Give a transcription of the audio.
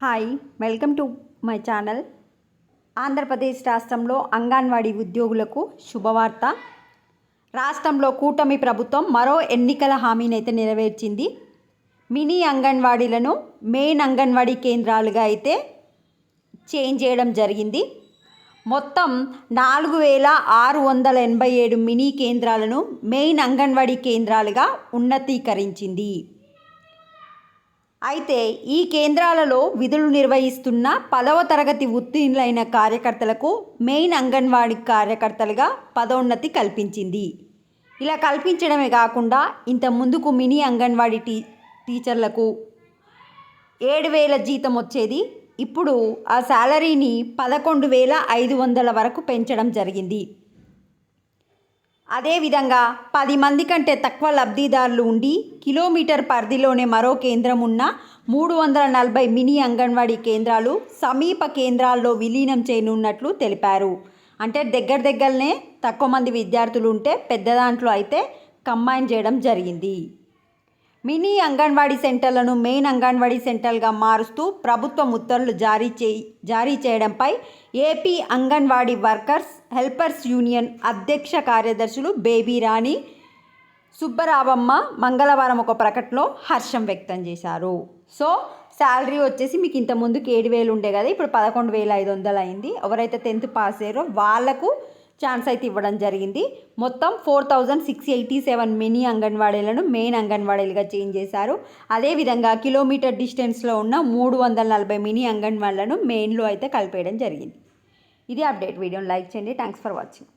Hi, welcome to my channel. Andhra Pradesh రాష్ట్రంలో అంగన్వాడీ ఉద్యోగులకు శుభవార్త. రాష్ట్రంలో కూటమి ప్రభుత్వం మరో ఎన్నికల హామీనైతే నెరవేర్చింది. మినీ అంగన్వాడీలను మెయిన్ అంగన్వాడీ కేంద్రాలుగా అయితే చేంజ్ చేయడం జరిగింది. మొత్తం 4687 మినీ కేంద్రాలను మెయిన్ అంగన్వాడీ కేంద్రాలుగా ఉన్నతీకరించింది. అయితే ఈ కేంద్రాలలో విధులు నిర్వహిస్తున్న 10వ తరగతి ఉత్తీర్ణులైన కార్యకర్తలకు మెయిన్ అంగన్వాడీ కార్యకర్తలుగా పదోన్నతి కల్పించింది. ఇలా కల్పించడమే కాకుండా ఇంత ముందుకు మినీ అంగన్వాడీ టీచర్లకు 7,000 జీతం వచ్చేది. ఇప్పుడు ఆ శాలరీని 11,500 వరకు పెంచడం జరిగింది. అదేవిధంగా 10 మంది కంటే తక్కువ లబ్ధిదారులు ఉండి కిలోమీటర్ పరిధిలోనే మరో కేంద్రం ఉన్న 340 మినీ అంగన్వాడీ కేంద్రాలు సమీప కేంద్రాల్లో విలీనం చేయనున్నట్లు తెలిపారు. అంటే దగ్గరనే తక్కువ మంది విద్యార్థులు ఉంటే పెద్ద దాంట్లో అయితే కంబైన్ చేయడం జరిగింది. మినీ అంగన్వాడీ సెంటర్లను మెయిన్ అంగన్వాడీ సెంటర్గా మారుస్తూ ప్రభుత్వం ఉత్తర్వులు జారీ చేయడంపై AP anganwadi workers helpers union అధ్యక్ష కార్యదర్శులు బేబీ రాణి సుబ్బరావమ్మ మంగళవారం ఒక ప్రకటనలో హర్షం వ్యక్తం చేశారు. సో శాలరీ వచ్చేసి మీకు ఇంత ముందుకు 7,000 ఉండే కదా, ఇప్పుడు 11,500 అయింది. ఎవరైతే 10th పాస్ అయ్యారో వాళ్లకు ఛాన్స్ అయితే ఇవ్వడం జరిగింది. మొత్తం 4,687 మినీ అంగన్వాడీలను మెయిన్ అంగన్వాడీలుగా చేంజ్ చేశారు. అదేవిధంగా కిలోమీటర్ డిస్టెన్స్లో ఉన్న 340 మినీ అంగన్వాడీలను మెయిన్లో అయితే కలిపేయడం జరిగింది. ఇది అప్డేట్. వీడియోని లైక్ చేయండి. Thanks for watching.